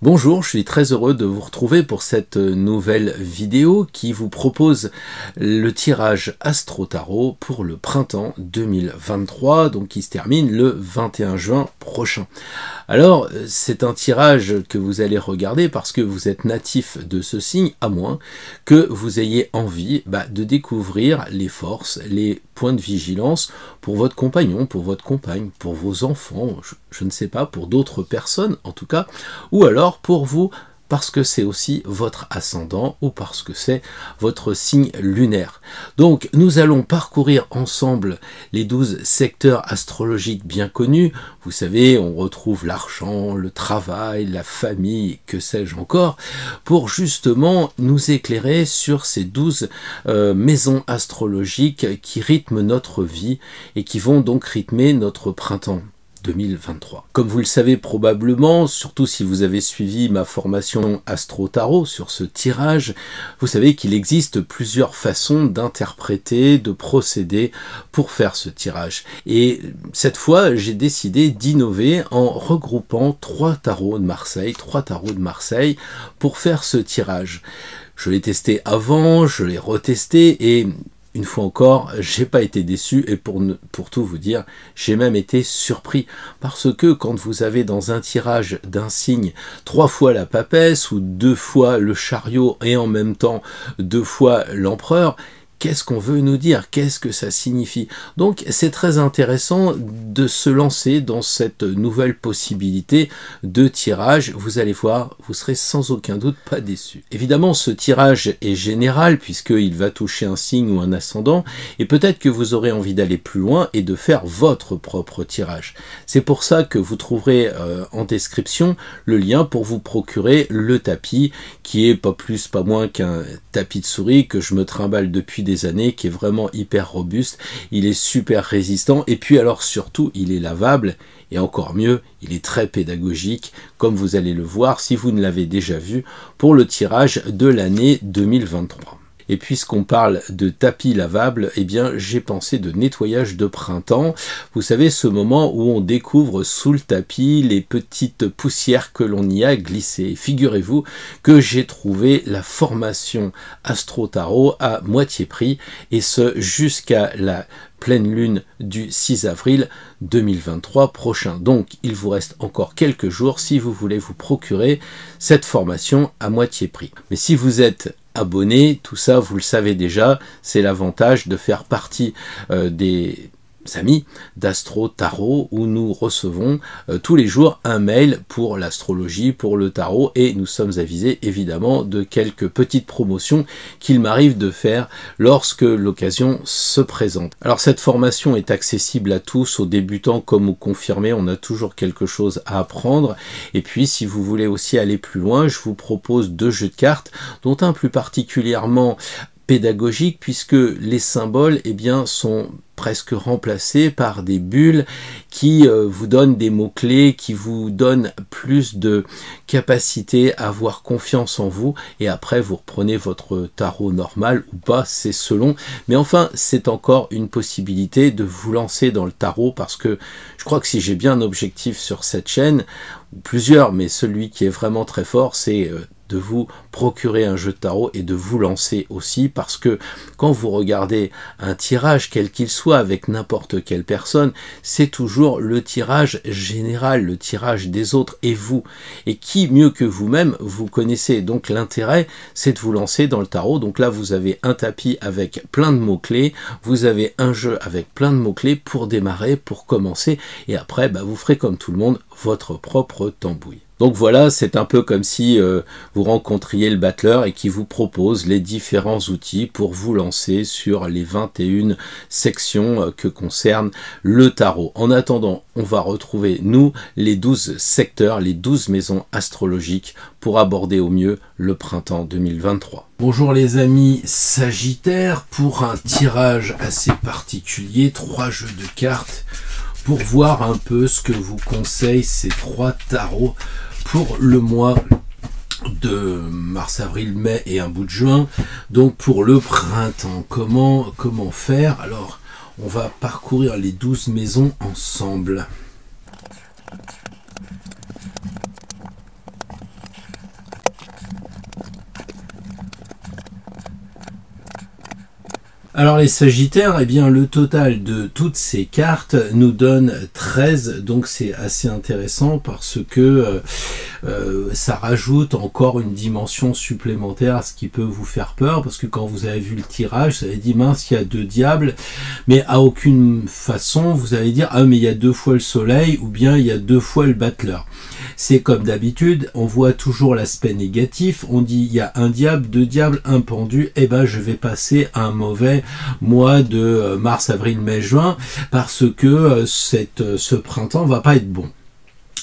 Bonjour, je suis très heureux de vous retrouver pour cette nouvelle vidéo qui vous propose le tirage Astro Tarot pour le printemps 2023, donc qui se termine le 21 juin prochain. Alors, c'est un tirage que vous allez regarder parce que vous êtes natif de ce signe, à moins que vous ayez envie de découvrir les forces, les points de vigilance pour votre compagnon, pour votre compagne, pour vos enfants, je ne sais pas, pour d'autres personnes en tout cas, ou alors pour vous, parce que c'est aussi votre ascendant ou parce que c'est votre signe lunaire. Donc nous allons parcourir ensemble les 12 secteurs astrologiques bien connus. Vous savez, on retrouve l'argent, le travail, la famille, que sais-je encore, pour justement nous éclairer sur ces 12 maisons astrologiques qui rythment notre vie et qui vont donc rythmer notre printemps 2023. Comme vous le savez probablement, surtout si vous avez suivi ma formation Astro Tarot sur ce tirage, vous savez qu'il existe plusieurs façons d'interpréter, de procéder pour faire ce tirage. Et cette fois, j'ai décidé d'innover en regroupant trois tarots de Marseille pour faire ce tirage. Je l'ai testé avant, je l'ai retesté et une fois encore, j'ai pas été déçu et pour tout vous dire, j'ai même été surpris parce que quand vous avez dans un tirage d'un signe 3 fois la papesse ou 2 fois le chariot et en même temps 2 fois l'empereur, qu'est-ce qu'on veut nous dire? Qu'est-ce que ça signifie? Donc c'est très intéressant de se lancer dans cette nouvelle possibilité de tirage. Vous allez voir, vous serez sans aucun doute pas déçus. Évidemment, ce tirage est général puisqu'il va toucher un signe ou un ascendant et peut-être que vous aurez envie d'aller plus loin et de faire votre propre tirage. C'est pour ça que vous trouverez en description le lien pour vous procurer le tapis qui est pas plus pas moins qu'un tapis de souris que je me trimballe depuis des années, qui est vraiment hyper robuste, il est super résistant et puis alors surtout il est lavable et encore mieux il est très pédagogique comme vous allez le voir si vous ne l'avez déjà vu pour le tirage de l'année 2023. Et puisqu'on parle de tapis lavable, eh bien j'ai pensé de nettoyage de printemps. Vous savez, ce moment où on découvre sous le tapis les petites poussières que l'on y a glissées. Figurez-vous que j'ai trouvé la formation Astro Tarot à moitié prix, et ce jusqu'à la pleine lune du 6 avril 2023 prochain. Donc il vous reste encore quelques jours si vous voulez vous procurer cette formation à moitié prix. Mais si vous êtes abonné, tout ça vous le savez déjà, c'est l'avantage de faire partie des amis d'Astro Tarot où nous recevons tous les jours un mail pour l'astrologie, pour le tarot, et nous sommes avisés évidemment de quelques petites promotions qu'il m'arrive de faire lorsque l'occasion se présente. Alors cette formation est accessible à tous, aux débutants comme aux confirmés, on a toujours quelque chose à apprendre, et puis si vous voulez aussi aller plus loin, je vous propose 2 jeux de cartes, dont un plus particulièrement pédagogique puisque les symboles sont presque remplacés par des bulles qui vous donnent des mots-clés, qui vous donnent plus de capacité à avoir confiance en vous, et après vous reprenez votre tarot normal ou pas, c'est selon, mais enfin c'est encore une possibilité de vous lancer dans le tarot parce que je crois que si j'ai bien un objectif sur cette chaîne, ou plusieurs, mais celui qui est vraiment très fort, c'est de vous procurer un jeu de tarot et de vous lancer aussi, parce que quand vous regardez un tirage quel qu'il soit avec n'importe quelle personne, c'est toujours le tirage général, le tirage des autres et vous. Et qui mieux que vous-même vous connaissez? Donc l'intérêt, c'est de vous lancer dans le tarot. Donc là, vous avez un tapis avec plein de mots-clés, vous avez un jeu avec plein de mots-clés pour démarrer, pour commencer, et après, vous ferez comme tout le monde, votre propre tambouille. Donc voilà, c'est un peu comme si vous rencontriez le battleur et qui vous propose les différents outils pour vous lancer sur les 21 sections que concerne le tarot. En attendant, on va retrouver, nous, les 12 secteurs, les 12 maisons astrologiques pour aborder au mieux le printemps 2023. Bonjour les amis Sagittaires, pour un tirage assez particulier, 3 jeux de cartes, pour voir un peu ce que vous conseillent ces 3 tarots pour le mois de mars, avril, mai et un bout de juin. Donc pour le printemps, comment faire? Alors on va parcourir les 12 maisons ensemble. Alors les Sagittaires, eh bien le total de toutes ces cartes nous donne 13, donc c'est assez intéressant parce que ça rajoute encore une dimension supplémentaire à ce qui peut vous faire peur, parce que quand vous avez vu le tirage, vous avez dit mince, il y a 2 diables, mais à aucune façon vous allez dire ah mais il y a 2 fois le soleil ou bien il y a 2 fois le battleur. C'est comme d'habitude, on voit toujours l'aspect négatif, on dit il y a un diable, 2 diables, un pendu, et ben je vais passer un mauvais mois de mars, avril, mai, juin, parce que ce printemps va pas être bon.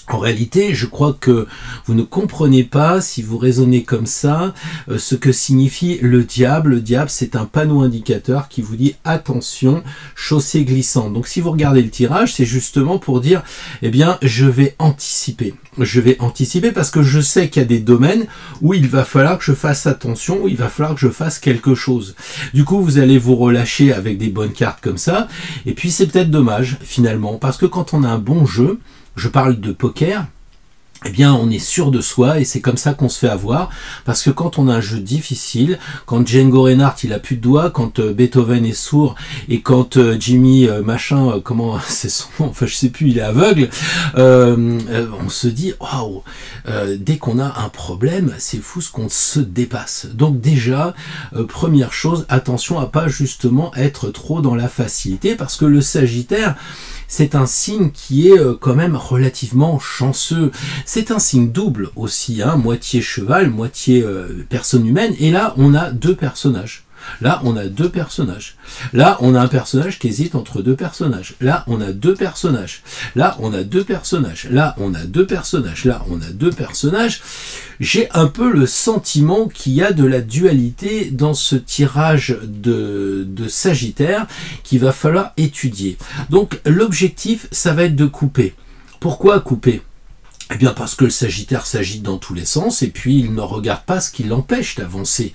En réalité, je crois que vous ne comprenez pas, si vous raisonnez comme ça, ce que signifie le diable. Le diable, c'est un panneau indicateur qui vous dit attention, chaussée glissante. Donc si vous regardez le tirage, c'est justement pour dire, eh bien, je vais anticiper. Je vais anticiper parce que je sais qu'il y a des domaines où il va falloir que je fasse attention, où il va falloir que je fasse quelque chose. Du coup, vous allez vous relâcher avec des bonnes cartes comme ça. Et puis, c'est peut-être dommage, finalement, parce que quand on a un bon jeu, je parle de poker, eh bien on est sûr de soi et c'est comme ça qu'on se fait avoir, parce que quand on a un jeu difficile, quand Django Reinhardt il a plus de doigts, quand Beethoven est sourd et quand Jimmy machin, comment c'est son nom, enfin je sais plus, il est aveugle, on se dit waouh, dès qu'on a un problème, c'est fou ce qu'on se dépasse. Donc déjà, première chose, attention à pas justement être trop dans la facilité, parce que le Sagittaire, c'est un signe qui est quand même relativement chanceux. C'est un signe double aussi, hein, moitié cheval, moitié personne humaine. Et là, on a 2 personnages. Là, on a 2 personnages. Là, on a un personnage qui hésite entre 2 personnages. Là, on a 2 personnages. Là, on a 2 personnages. Là, on a 2 personnages. Là, on a 2 personnages. J'ai un peu le sentiment qu'il y a de la dualité dans ce tirage de Sagittaire qu'il va falloir étudier. Donc, l'objectif, ça va être de couper. Pourquoi couper ? Eh bien parce que le Sagittaire s'agite dans tous les sens et puis il ne regarde pas ce qui l'empêche d'avancer.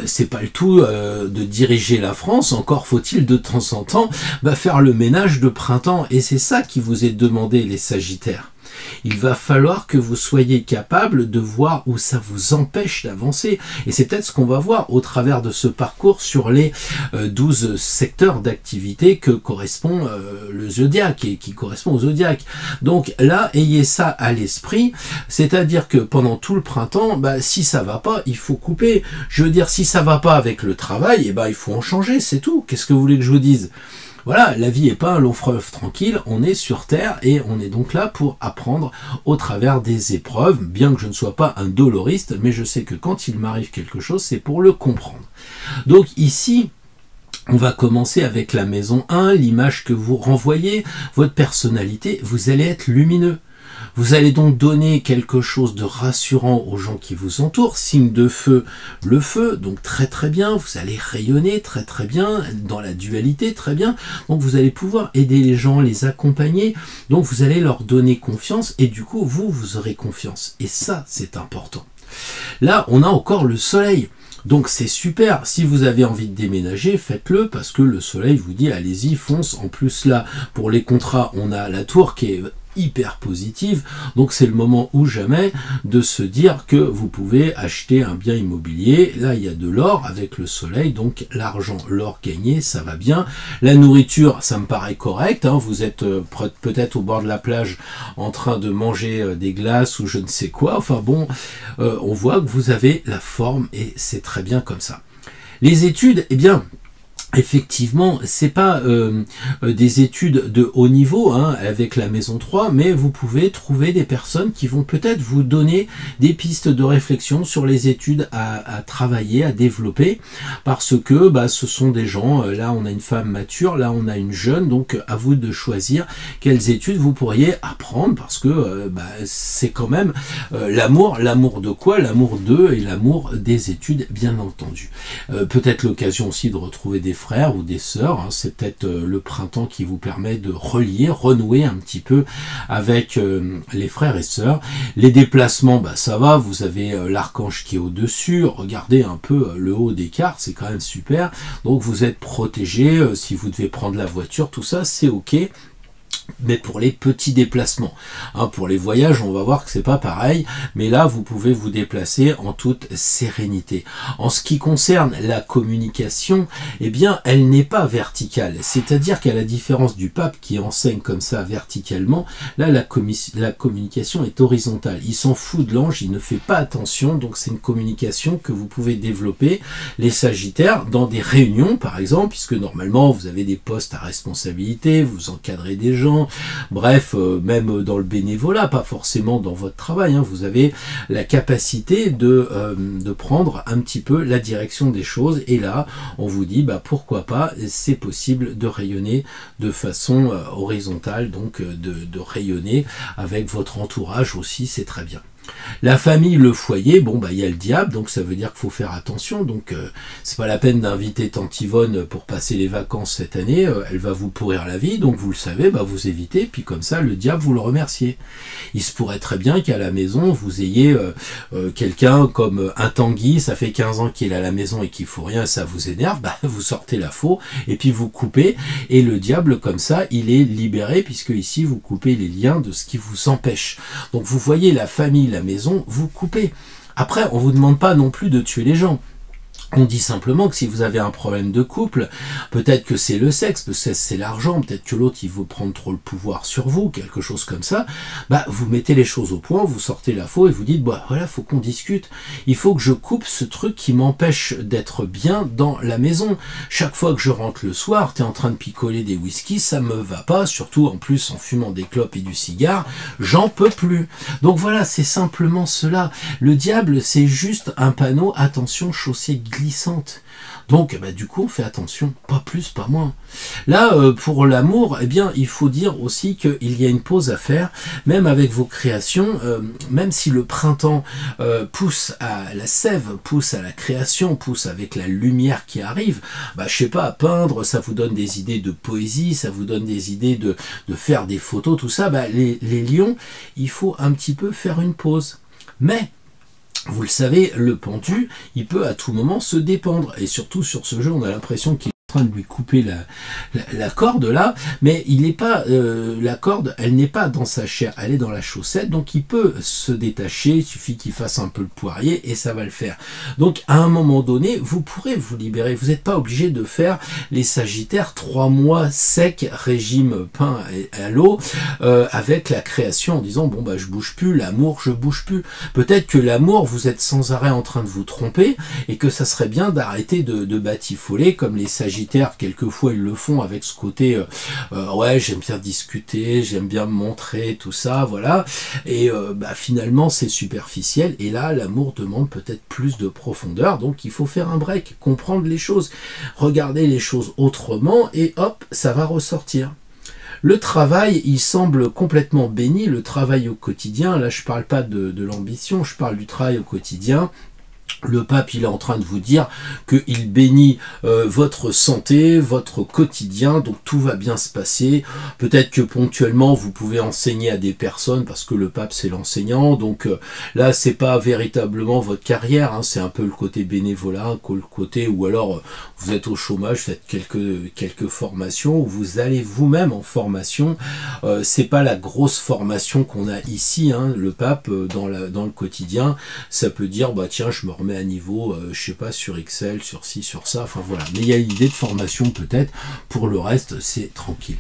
C'est pas le tout de diriger la France, encore faut-il de temps en temps faire le ménage de printemps. Et c'est ça qui vous est demandé, les Sagittaires. Il va falloir que vous soyez capable de voir où ça vous empêche d'avancer. Et c'est peut-être ce qu'on va voir au travers de ce parcours sur les 12 secteurs d'activité que correspond le zodiaque et qui correspond au zodiaque. Donc là, ayez ça à l'esprit, c'est-à-dire que pendant tout le printemps, si ça va pas, il faut couper. Je veux dire, si ça va pas avec le travail, il faut en changer, c'est tout. Qu'est-ce que vous voulez que je vous dise ? Voilà, la vie n'est pas un long fleuve tranquille, on est sur Terre et on est donc là pour apprendre au travers des épreuves, bien que je ne sois pas un doloriste, mais je sais que quand il m'arrive quelque chose, c'est pour le comprendre. Donc ici, on va commencer avec la maison 1, l'image que vous renvoyez, votre personnalité, vous allez être lumineux. Vous allez donc donner quelque chose de rassurant aux gens qui vous entourent, signe de feu, le feu, donc très très bien, vous allez rayonner très très bien, dans la dualité très bien, donc vous allez pouvoir aider les gens, les accompagner, donc vous allez leur donner confiance et du coup vous aurez confiance, et ça c'est important. Là on a encore le soleil. Donc c'est super, si vous avez envie de déménager, faites-le parce que le soleil vous dit allez-y, fonce. En plus là, pour les contrats, on a la tour qui est hyper positive, donc c'est le moment ou jamais de se dire que vous pouvez acheter un bien immobilier. Là il y a de l'or avec le soleil, donc l'argent, l'or gagné, ça va bien. La nourriture, ça me paraît correct, hein. Vous êtes peut-être au bord de la plage en train de manger des glaces ou je ne sais quoi, enfin bon, on voit que vous avez la forme et c'est très bien comme ça. Les études, eh bien, effectivement, c'est pas des études de haut niveau hein, avec la maison 3, mais vous pouvez trouver des personnes qui vont peut-être vous donner des pistes de réflexion sur les études à travailler, à développer, parce que ce sont des gens, là on a une femme mature, là on a une jeune, donc à vous de choisir quelles études vous pourriez apprendre, parce que c'est quand même l'amour de quoi? L'amour d'eux et l'amour des études, bien entendu. Peut-être l'occasion aussi de retrouver des frères ou des sœurs, hein, c'est peut-être le printemps qui vous permet de relier, renouer un petit peu avec les frères et sœurs. Les déplacements, ça va, vous avez l'archange qui est au-dessus, regardez un peu le haut des cartes, c'est quand même super, donc vous êtes protégé, si vous devez prendre la voiture, tout ça c'est ok. mais pour les petits déplacements. Hein, pour les voyages, on va voir que c'est pas pareil, mais là, vous pouvez vous déplacer en toute sérénité. En ce qui concerne la communication, eh bien, elle n'est pas verticale. C'est-à-dire qu'à la différence du pape qui enseigne comme ça verticalement, là, la communication est horizontale. Il s'en fout de l'ange, il ne fait pas attention, donc c'est une communication que vous pouvez développer, les Sagittaires, dans des réunions, par exemple, puisque normalement, vous avez des postes à responsabilité, vous encadrez des gens, bref, même dans le bénévolat, pas forcément dans votre travail, hein, vous avez la capacité de prendre un petit peu la direction des choses, et là, on vous dit, bah, pourquoi pas, c'est possible de rayonner de façon horizontale, donc de rayonner avec votre entourage aussi, c'est très bien. La famille, le foyer, bon bah il y a le diable, donc ça veut dire qu'il faut faire attention, donc c'est pas la peine d'inviter tante Yvonne pour passer les vacances cette année, elle va vous pourrir la vie, donc vous le savez, bah vous évitez, puis comme ça le diable vous le remerciez. Il se pourrait très bien qu'à la maison vous ayez quelqu'un comme un Tanguy, ça fait 15 ans qu'il est à la maison et qu'il faut rien, ça vous énerve, bah vous sortez la faux, et puis vous coupez, et le diable comme ça il est libéré, puisque ici vous coupez les liens de ce qui vous empêche. Donc vous voyez la famille, la maison, vous coupez. Après, on vous demande pas non plus de tuer les gens. On dit simplement que si vous avez un problème de couple, peut-être que c'est le sexe, peut-être que c'est l'argent, peut-être que l'autre il veut prendre trop le pouvoir sur vous, quelque chose comme ça, bah vous mettez les choses au point, vous sortez la faux et vous dites, bah voilà, faut qu'on discute, il faut que je coupe ce truc qui m'empêche d'être bien dans la maison. Chaque fois que je rentre le soir, t'es en train de picoler des whisky, ça me va pas, surtout en plus en fumant des clopes et du cigare, j'en peux plus. Donc voilà, c'est simplement cela. Le diable, c'est juste un panneau, attention, chaussée glissante. Donc bah, du coup on fait attention, pas plus, pas moins. Là pour l'amour, eh bien il faut dire aussi qu'il y a une pause à faire, même avec vos créations, même si le printemps pousse à la sève, pousse à la création, pousse avec la lumière qui arrive, bah je sais pas, à peindre, ça vous donne des idées de poésie, ça vous donne des idées de faire des photos, tout ça, bah les lions, il faut un petit peu faire une pause. Mais vous le savez, le pendu, il peut à tout moment se dépendre. Et surtout sur ce jeu, on a l'impression qu'il est en train de lui couper la corde là, mais il n'est pas la corde, elle n'est pas dans sa chair, elle est dans la chaussette, donc il peut se détacher, il suffit qu'il fasse un peu le poirier et ça va le faire. Donc à un moment donné, vous pourrez vous libérer, vous n'êtes pas obligé de faire les Sagittaires 3 mois secs, régime pain à l'eau, avec la création en disant bon bah je bouge plus, l'amour je bouge plus. Peut-être que l'amour, vous êtes sans arrêt en train de vous tromper et que ça serait bien d'arrêter de batifoler comme les Sagittaires, quelquefois ils le font avec ce côté ouais j'aime bien discuter, j'aime bien me montrer, tout ça, voilà, et bah, finalement c'est superficiel, et là l'amour demande peut-être plus de profondeur, donc il faut faire un break, comprendre les choses, regarder les choses autrement, et hop, ça va ressortir. Le travail, il semble complètement béni, le travail au quotidien, là je parle pas de l'ambition, je parle du travail au quotidien. Le pape, il est en train de vous dire qu'il bénit votre santé, votre quotidien, donc tout va bien se passer. Peut-être que ponctuellement, vous pouvez enseigner à des personnes, parce que le pape, c'est l'enseignant. Donc là, c'est pas véritablement votre carrière, hein, c'est un peu le côté bénévolat, le côté où alors vous êtes au chômage, faites quelques formations, ou vous allez vous-même en formation. C'est pas la grosse formation qu'on a ici, hein, le pape, dans le quotidien. Ça peut dire, bah tiens, je me remets à niveau, je sais pas, sur Excel, sur ci, sur ça, enfin voilà. Mais il y a une idée de formation peut-être, pour le reste, c'est tranquille.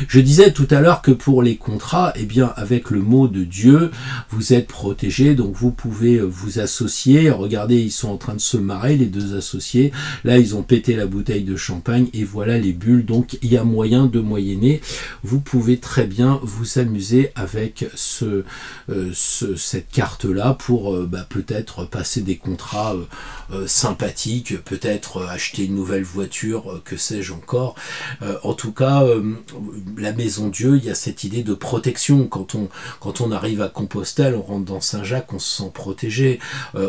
Je disais tout à l'heure que pour les contrats, eh bien, avec le mot de Dieu, vous êtes protégés, donc vous pouvez vous associer. Regardez, ils sont en train de se marrer, les deux associés. Là, ils ont pété la bouteille de champagne, et voilà les bulles, donc il y a moyen de moyenner. Vous pouvez très bien vous amuser avec cette carte-là pour peut-être passer des contrats sympathiques, peut-être acheter une nouvelle voiture, que sais-je encore. En tout cas, la Maison Dieu, il y a cette idée de protection. Quand on arrive à Compostelle, on rentre dans Saint-Jacques, on se sent protégé.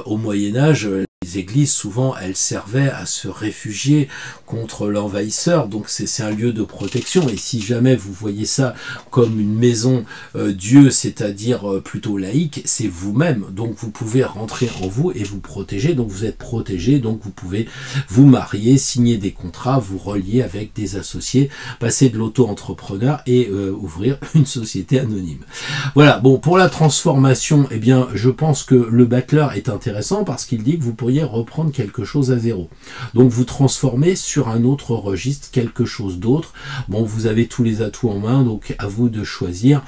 Au Moyen-Âge, Les églises, souvent, elles servaient à se réfugier contre l'envahisseur, donc c'est un lieu de protection. Et si jamais vous voyez ça comme une maison Dieu, c'est-à-dire plutôt laïque, c'est vous-même. Donc vous pouvez rentrer en vous et vous protéger. Donc vous êtes protégé, donc vous pouvez vous marier, signer des contrats, vous relier avec des associés, passer de l'auto-entrepreneur et ouvrir une société anonyme. Voilà, bon, pour la transformation, eh bien, je pense que le battleur est intéressant parce qu'il dit que vous pourriez reprendre quelque chose à zéro. Donc vous transformez sur un autre registre quelque chose d'autre. Bon, vous avez tous les atouts en main, donc à vous de choisir.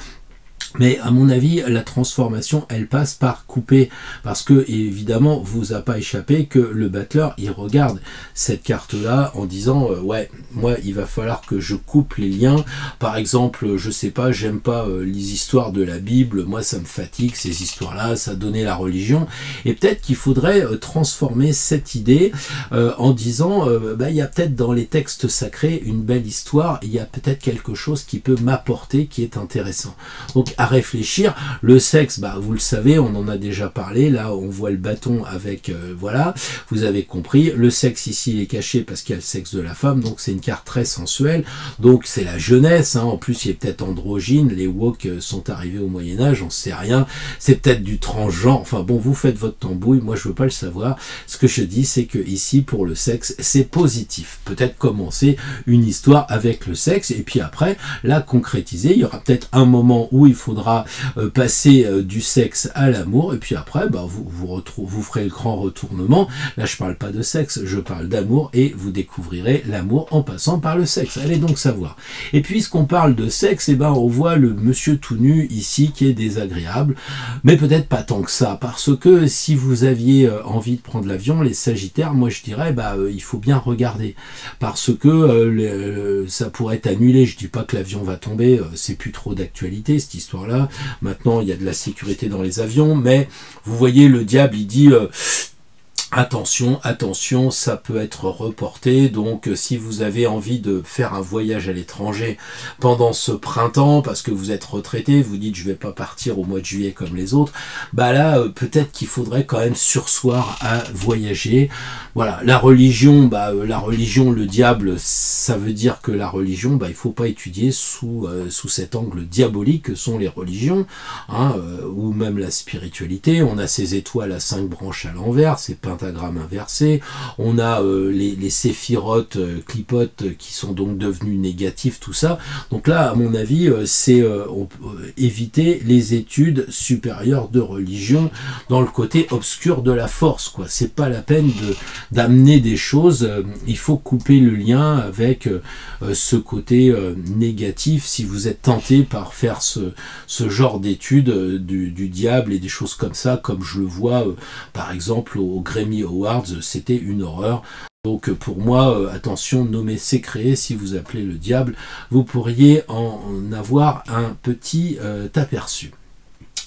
Mais à mon avis, la transformation, elle passe par couper, parce que évidemment, vous a pas échappé que le battleur, il regarde cette carte-là en disant ouais, moi, il va falloir que je coupe les liens. Par exemple, je sais pas, j'aime pas les histoires de la Bible, moi, ça me fatigue ces histoires-là, ça donnait la religion. Et peut-être qu'il faudrait transformer cette idée en disant il y a peut-être dans les textes sacrés une belle histoire, il y a peut-être quelque chose qui peut m'apporter, qui est intéressant. Donc à réfléchir, le sexe, vous le savez, on en a déjà parlé, là on voit le bâton avec, voilà, vous avez compris, le sexe ici il est caché parce qu'il y a le sexe de la femme, donc c'est une carte très sensuelle, donc c'est la jeunesse, hein. En plus il est peut-être androgyne, les woke sont arrivés au Moyen-Âge, on sait rien, c'est peut-être du transgenre, enfin bon, vous faites votre tambouille, moi je veux pas le savoir, ce que je dis c'est que ici pour le sexe c'est positif, peut-être commencer une histoire avec le sexe, et puis après la concrétiser, il y aura peut-être un moment où il faudra passer du sexe à l'amour, et puis après vous ferez le grand retournement. Là je parle pas de sexe, je parle d'amour, et vous découvrirez l'amour en passant par le sexe. Allez donc savoir. Et puisqu'on parle de sexe, on voit le monsieur tout nu ici qui est désagréable, mais peut-être pas tant que ça, parce que si vous aviez envie de prendre l'avion, les Sagittaires, moi je dirais il faut bien regarder, parce que ça pourrait être annulé. Je dis pas que l'avion va tomber, c'est plus trop d'actualité cette histoire-là. Maintenant, il y a de la sécurité dans les avions, mais vous voyez, le diable, il dit attention, attention, ça peut être reporté. Donc si vous avez envie de faire un voyage à l'étranger pendant ce printemps, parce que vous êtes retraité, vous dites je vais pas partir au mois de juillet comme les autres, là peut-être qu'il faudrait quand même surseoir à voyager. Voilà, la religion, le diable, ça veut dire que la religion, il faut pas étudier sous cet angle diabolique que sont les religions, hein, ou même la spiritualité. On a ces étoiles à 5 branches à l'envers, c'est pentagramme inversé, on a les séphirotes, clipotes qui sont donc devenus négatifs, tout ça. Donc là, à mon avis, c'est éviter les études supérieures de religion dans le côté obscur de la force, quoi. C'est pas la peine d'amener des choses, il faut couper le lien avec ce côté négatif si vous êtes tenté par faire ce genre d'études du diable et des choses comme ça, comme je le vois par exemple au Grammy Awards, c'était une horreur. Donc pour moi, attention, nommer c'est créer, si vous appelez le diable, vous pourriez en avoir un petit aperçu.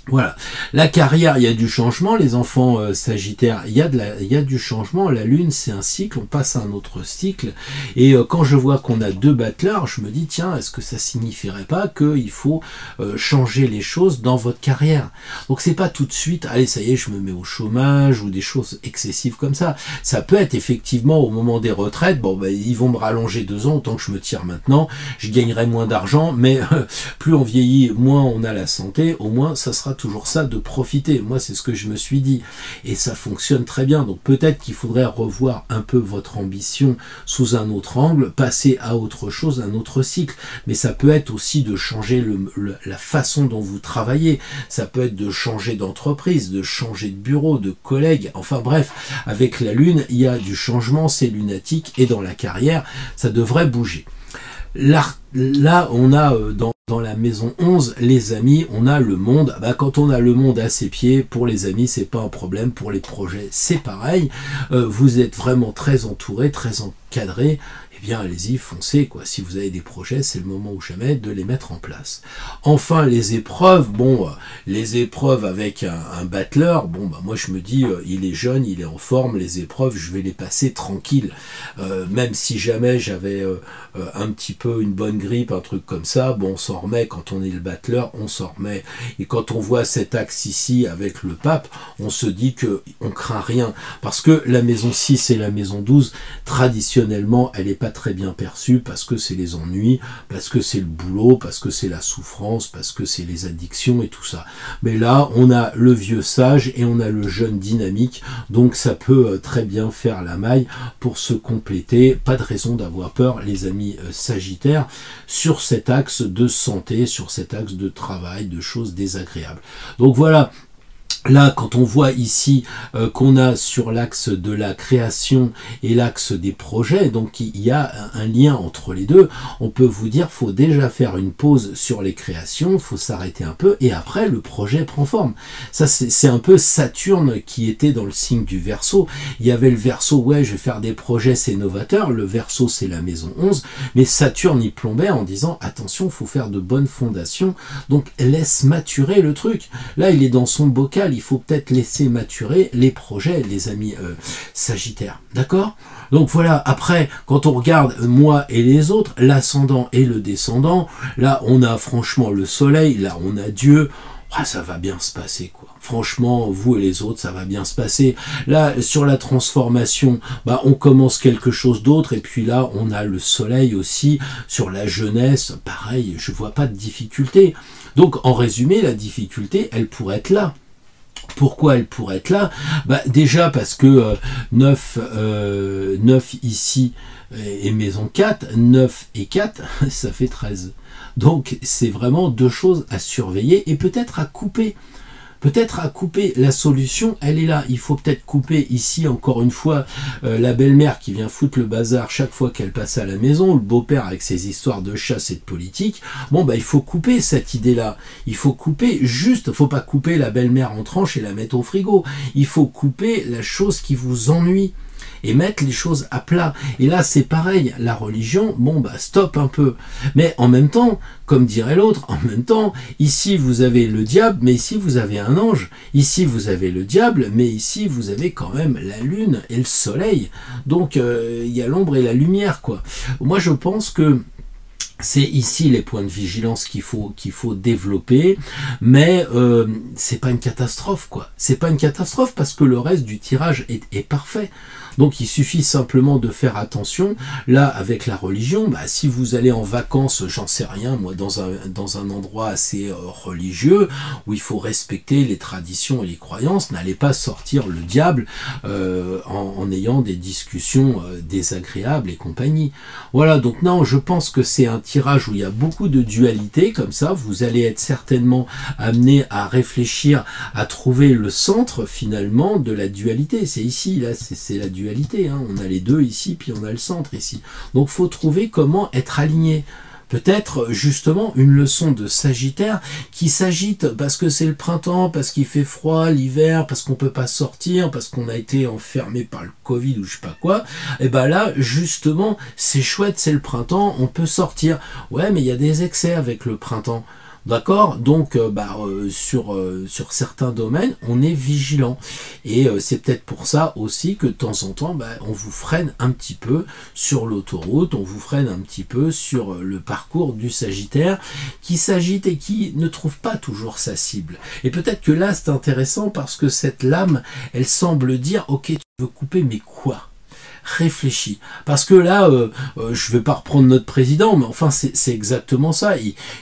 Voilà, la carrière, il y a du changement, les enfants sagittaires, il y a du changement, la lune c'est un cycle, on passe à un autre cycle, et quand je vois qu'on a 2 battleurs, je me dis tiens, est-ce que ça signifierait pas qu'il faut changer les choses dans votre carrière? Donc c'est pas tout de suite, allez ça y est, je me mets au chômage, ou des choses excessives comme ça. Ça peut être effectivement au moment des retraites, ils vont me rallonger 2 ans, autant que je me tire maintenant, je gagnerai moins d'argent, mais plus on vieillit, moins on a la santé, au moins ça sera toujours ça de profiter. Moi c'est ce que je me suis dit et ça fonctionne très bien. Donc peut-être qu'il faudrait revoir un peu votre ambition sous un autre angle, passer à autre chose, un autre cycle, mais ça peut être aussi de changer la façon dont vous travaillez, ça peut être de changer d'entreprise, de changer de bureau, de collègue, enfin bref, avec la lune il y a du changement, c'est lunatique, et dans la carrière ça devrait bouger. Là on a dans la maison 11, les amis, on a le monde. Quand on a le monde à ses pieds, pour les amis, c'est pas un problème. Pour les projets, c'est pareil. Vous êtes vraiment très entouré, très encadré. Et bien allez-y, foncez, quoi. Si vous avez des projets, c'est le moment ou jamais de les mettre en place. Enfin, les épreuves, bon, les épreuves avec un battleur, bon, bah, moi je me dis, il est jeune, il est en forme, les épreuves, je vais les passer tranquille. Même si jamais j'avais un petit peu une bonne grippe, un truc comme ça, bon, on s'en remet, quand on est le battleur, on s'en remet. Et quand on voit cet axe ici avec le pape, on se dit que on craint rien, parce que la maison 6 et la maison 12, traditionnellement, elle n'est pas très bien perçue, parce que c'est les ennuis, parce que c'est le boulot, parce que c'est la souffrance, parce que c'est les addictions et tout ça. Mais là, on a le vieux sage et on a le jeune dynamique, donc ça peut très bien faire la maille pour se compléter. Pas de raison d'avoir peur, les amis sagittaires, sur cet axe de santé, sur cet axe de travail, de choses désagréables. Donc voilà. Là, quand on voit ici qu'on a sur l'axe de la création et l'axe des projets, donc il y a un lien entre les deux, on peut vous dire faut déjà faire une pause sur les créations, faut s'arrêter un peu, et après le projet prend forme. Ça, c'est un peu Saturne qui était dans le signe du Verseau. Il y avait le Verseau, ouais, je vais faire des projets, c'est novateur, le Verseau, c'est la maison 11, mais Saturne y plombait en disant attention, faut faire de bonnes fondations, donc laisse maturer le truc. Là, il est dans son bocal, il faut peut-être laisser maturer les projets, les amis sagittaires. D'accord? Donc voilà, après, quand on regarde moi et les autres, l'ascendant et le descendant, là, on a franchement le soleil, là, on a Dieu. Ah, ça va bien se passer, quoi. Franchement, vous et les autres, ça va bien se passer. Là, sur la transformation, bah, on commence quelque chose d'autre, et puis là, on a le soleil aussi. Sur la jeunesse, pareil, je vois pas de difficulté. Donc, en résumé, la difficulté, elle pourrait être là. Pourquoi elle pourrait être là? Bah, déjà parce que 9 ici et maison 4, 9 et 4, ça fait 13. Donc c'est vraiment deux choses à surveiller et peut-être à couper. Peut-être à couper, la solution, elle est là. Il faut peut-être couper ici, encore une fois, la belle-mère qui vient foutre le bazar chaque fois qu'elle passe à la maison, le beau-père avec ses histoires de chasse et de politique. Bon, bah, il faut couper cette idée-là. Il faut couper juste, faut pas couper la belle-mère en tranche et la mettre au frigo. Il faut couper la chose qui vous ennuie et mettre les choses à plat. Et là, c'est pareil, la religion, bon, bah, stop un peu. Mais en même temps, comme dirait l'autre, en même temps, ici, vous avez le diable, mais ici, vous avez un ange. Ici, vous avez le diable, mais ici, vous avez quand même la lune et le soleil. Donc, il y a l'ombre et la lumière, quoi. Moi, je pense que c'est ici les points de vigilance qu'il faut développer, mais c'est pas une catastrophe, quoi. C'est pas une catastrophe parce que le reste du tirage est parfait. Donc il suffit simplement de faire attention. Là, avec la religion, bah, si vous allez en vacances, j'en sais rien, moi, dans un endroit assez religieux, où il faut respecter les traditions et les croyances, n'allez pas sortir le diable en ayant des discussions désagréables et compagnie. Voilà, donc non, je pense que c'est un tirage où il y a beaucoup de dualité, comme ça, vous allez être certainement amené à réfléchir, à trouver le centre, finalement, de la dualité. C'est ici, là, c'est la dualité. Hein. On a les deux ici, puis on a le centre ici. Donc, faut trouver comment être aligné. Peut-être justement une leçon de Sagittaire qui s'agite parce que c'est le printemps, parce qu'il fait froid, l'hiver, parce qu'on peut pas sortir, parce qu'on a été enfermé par le Covid ou je sais pas quoi. Et ben là, justement, c'est chouette, c'est le printemps, on peut sortir. Ouais, mais il y a des excès avec le printemps. D'accord? Donc, sur certains domaines, on est vigilant. Et c'est peut-être pour ça aussi que de temps en temps, on vous freine un petit peu sur l'autoroute, on vous freine un petit peu sur le parcours du Sagittaire qui s'agite et qui ne trouve pas toujours sa cible. Et peut-être que là, c'est intéressant parce que cette lame, elle semble dire, ok, tu veux couper, mais quoi? Réfléchis. Parce que là, je vais pas reprendre notre président, mais enfin, c'est exactement ça.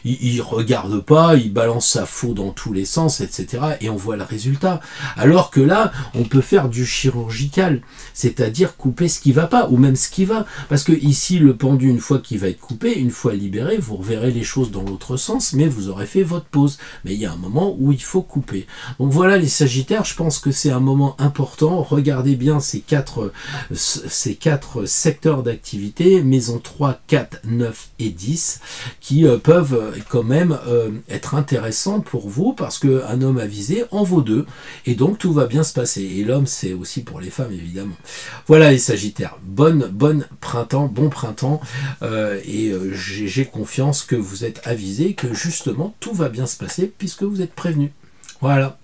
Il regarde pas, il balance sa faux dans tous les sens, etc. Et on voit le résultat. Alors que là, on peut faire du chirurgical, c'est-à-dire couper ce qui va pas, ou même ce qui va. Parce que ici, le pendu, une fois qu'il va être coupé, une fois libéré, vous reverrez les choses dans l'autre sens, mais vous aurez fait votre pause. Mais il y a un moment où il faut couper. Donc voilà, les Sagittaires, je pense que c'est un moment important. Regardez bien ces quatre ces 4 secteurs d'activité, maison 3, 4, 9 et 10, qui peuvent quand même être intéressants pour vous, parce qu'un homme avisé en vaut 2, et donc tout va bien se passer. Et l'homme, c'est aussi pour les femmes, évidemment. Voilà les Sagittaires, bon printemps, et j'ai confiance que vous êtes avisés, que justement tout va bien se passer, puisque vous êtes prévenus. Voilà.